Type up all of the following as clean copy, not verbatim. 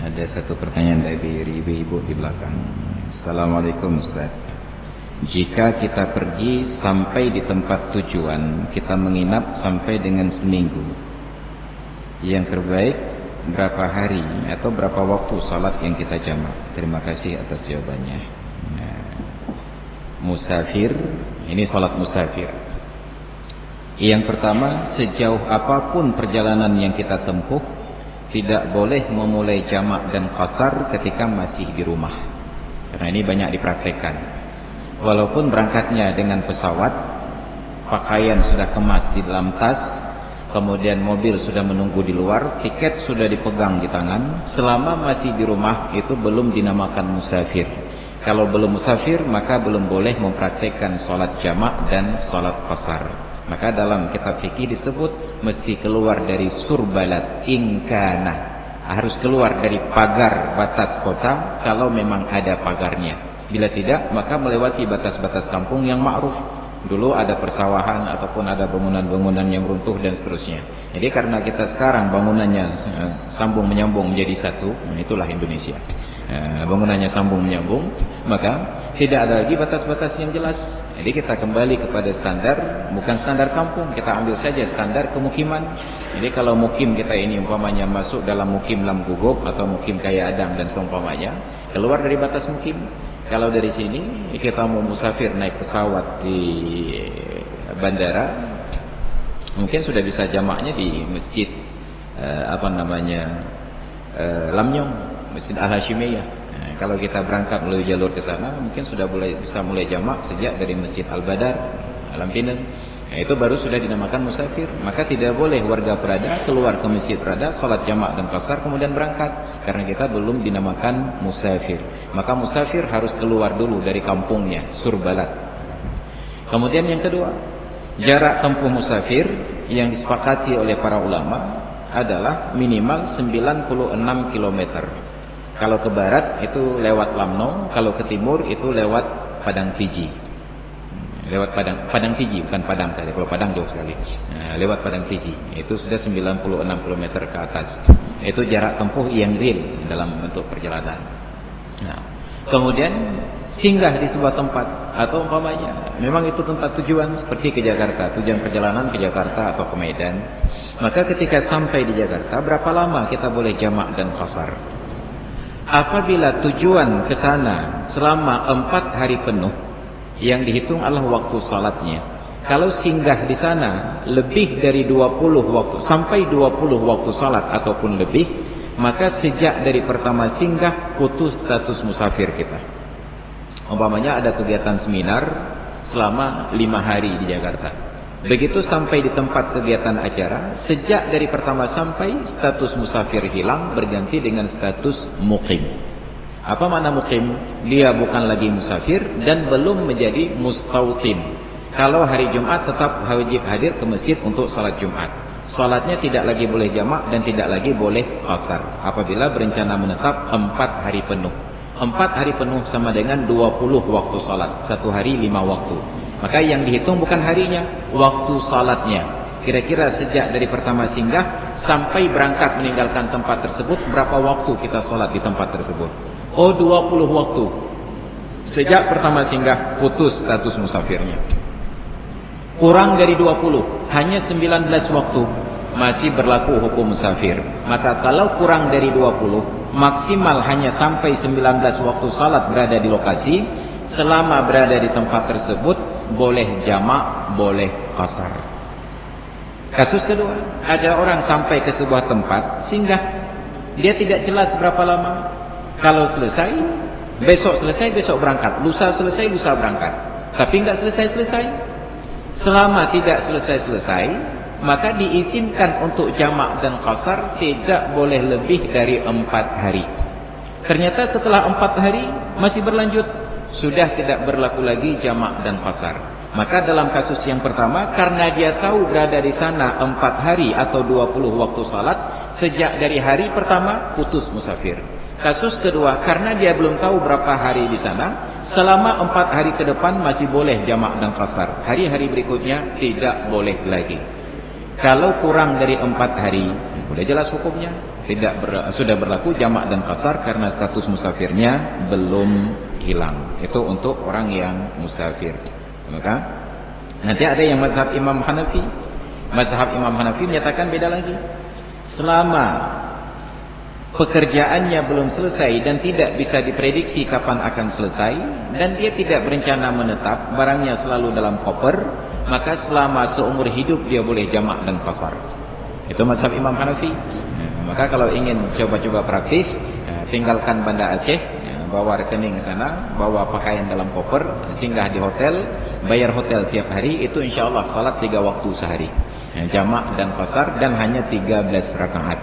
Ada satu pertanyaan dari ibu-ibu di belakang. Assalamualaikum Ustaz. Jika kita pergi sampai di tempat tujuan, kita menginap sampai dengan seminggu, yang terbaik berapa hari atau berapa waktu salat yang kita jamak? Terima kasih atas jawabannya. Musafir, ini salat musafir. Yang pertama, sejauh apapun perjalanan yang kita tempuh, tidak boleh memulai jamak dan qasar ketika masih di rumah. Karena ini banyak dipraktekkan. Walaupun berangkatnya dengan pesawat, pakaian sudah kemas di dalam tas, kemudian mobil sudah menunggu di luar, tiket sudah dipegang di tangan, selama masih di rumah itu belum dinamakan musafir. Kalau belum musafir, maka belum boleh mempraktekkan sholat jamak dan sholat qasar. Maka dalam kitab fikih disebut mesti keluar dari surbalat ingkana, harus keluar dari pagar batas kota kalau memang ada pagarnya. Bila tidak, maka melewati batas-batas kampung yang ma'ruf. Dulu ada persawahan ataupun ada bangunan-bangunan yang runtuh dan seterusnya. Jadi karena kita sekarang bangunannya sambung menyambung menjadi satu, itulah Indonesia. Bangunannya sambung menyambung, maka tidak ada lagi batas-batas yang jelas. Jadi kita kembali kepada standar, bukan standar kampung, kita ambil saja standar kemukiman. Jadi kalau mukim kita ini umpamanya masuk dalam mukim lam gugup atau mukim kaya Adam dan seumpamanya, keluar dari batas mukim. Kalau dari sini kita mau musafir naik pesawat di bandara, mungkin sudah bisa jamaknya di masjid Lamnyong, Masjid Al-Hashimiyah. Kalau kita berangkat melalui jalur ke sana, mungkin sudah bisa mulai jamak sejak dari Masjid Al-Badar, Alam Pinang. Itu baru sudah dinamakan musafir. Maka tidak boleh warga Prada keluar ke Masjid Prada, sholat jamak dan qasar kemudian berangkat, karena kita belum dinamakan musafir. Maka musafir harus keluar dulu dari kampungnya, surbalat. Kemudian yang kedua, jarak tempuh musafir yang disepakati oleh para ulama adalah minimal 96 km. Kalau ke barat itu lewat Lamnong, kalau ke timur itu lewat Padang Fiji. Lewat Padang Fiji, bukan Padang saja. Kalau Padang jauh sekali. Lewat Padang Fiji, itu sudah 96 km ke atas. Itu jarak tempuh yang real dalam bentuk perjalanan. Kemudian singgah di sebuah tempat atau umpamanya memang itu tempat tujuan seperti ke Jakarta, tujuan perjalanan ke Jakarta atau ke Medan. Maka ketika sampai di Jakarta, berapa lama kita boleh jamak dan qasar? Apabila tujuan ke sana selama 4 hari penuh, yang dihitung adalah waktu salatnya. Kalau singgah di sana lebih dari 20 waktu, sampai 20 waktu salat ataupun lebih, maka sejak dari pertama singgah putus status musafir kita. Umpamanya ada kegiatan seminar selama 5 hari di Jakarta. Begitu sampai di tempat kegiatan acara, sejak dari pertama sampai status musafir hilang berganti dengan status muqim. Apa makna muqim? Dia bukan lagi musafir dan belum menjadi mustautin. Kalau hari Jumat tetap wajib hadir ke masjid untuk salat Jumat. Salatnya tidak lagi boleh jamak dan tidak lagi boleh qasar apabila berencana menetap 4 hari penuh. 4 hari penuh sama dengan 20 waktu salat. 1 hari 5 waktu. Maka yang dihitung bukan harinya, waktu salatnya. Kira-kira sejak dari pertama singgah sampai berangkat meninggalkan tempat tersebut, berapa waktu kita salat di tempat tersebut? 20 waktu. Sejak pertama singgah putus status musafirnya. Kurang dari 20, hanya 19 waktu masih berlaku hukum musafir. Maka kalau kurang dari 20, maksimal hanya sampai 19 waktu salat berada di lokasi. Selama berada di tempat tersebut boleh jamak, boleh qasar. Kasus kedua, ada orang sampai ke sebuah tempat singgah, dia tidak jelas berapa lama. Kalau selesai, besok berangkat. Lusa selesai, lusa berangkat. Tapi enggak selesai. Selama tidak selesai, maka diizinkan untuk jamak dan qasar tidak boleh lebih dari 4 hari. Ternyata setelah 4 hari masih berlanjut, sudah tidak berlaku lagi jamak dan qasar. Maka dalam kasus yang pertama, karena dia tahu berada di sana 4 hari atau 20 waktu salat, sejak dari hari pertama putus musafir. Kasus kedua, karena dia belum tahu berapa hari di sana, selama 4 hari ke depan masih boleh jamak dan qasar. Hari-hari berikutnya tidak boleh lagi. Kalau kurang dari 4 hari, sudah jelas hukumnya, sudah berlaku jamak dan qasar karena status musafirnya belum hilang. Itu untuk orang yang musafir. Maka nanti ada yang mazhab Imam Hanafi. Mazhab Imam Hanafi menyatakan beda lagi. Selama pekerjaannya belum selesai dan tidak bisa diprediksi kapan akan selesai, dan dia tidak berencana menetap, barangnya selalu dalam koper, maka selama seumur hidup dia boleh jamak dan qasar. Itu mazhab Imam Hanafi. Maka kalau ingin coba-coba praktis, tinggalkan Banda Aceh, bawa rekening ke sana, bawa pakaian dalam koper, singgah di hotel, bayar hotel tiap hari, itu insya Allah salat 3 waktu sehari, jamak dan qasar, dan hanya 13 rakaat.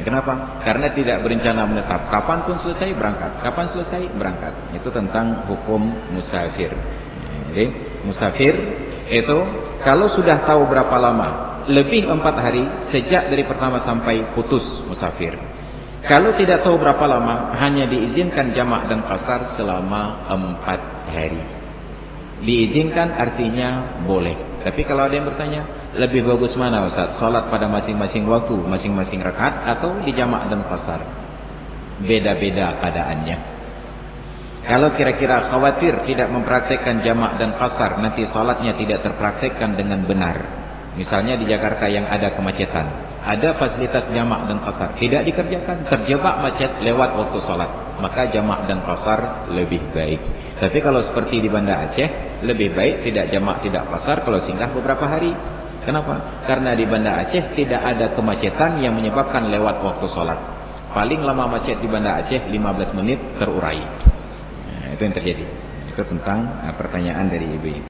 Kenapa? Karena tidak berencana menetap. Kapan pun selesai berangkat, kapan selesai berangkat. Itu tentang hukum musafir. Jadi musafir itu kalau sudah tahu berapa lama, lebih 4 hari sejak dari pertama sampai putus musafir. Kalau tidak tahu berapa lama, hanya diizinkan jamak dan qasar selama 4 hari. Diizinkan artinya boleh. Tapi kalau ada yang bertanya, lebih bagus mana Ustaz? Salat pada masing-masing waktu, masing-masing rakaat, atau di jamak dan qasar? Beda-beda keadaannya. Kalau kira-kira khawatir tidak mempraktekkan jamak dan qasar, nanti salatnya tidak terpraktekkan dengan benar. Misalnya di Jakarta yang ada kemacetan, ada fasilitas jamak dan qasar, tidak dikerjakan, terjebak macet lewat waktu salat, maka jamak dan qasar lebih baik. Tapi kalau seperti di Banda Aceh, lebih baik tidak jamak tidak qasar kalau singgah beberapa hari. Kenapa? Karena di Banda Aceh tidak ada kemacetan yang menyebabkan lewat waktu salat. Paling lama macet di Banda Aceh 15 menit terurai. Itu yang terjadi. Itu tentang pertanyaan dari Ibu.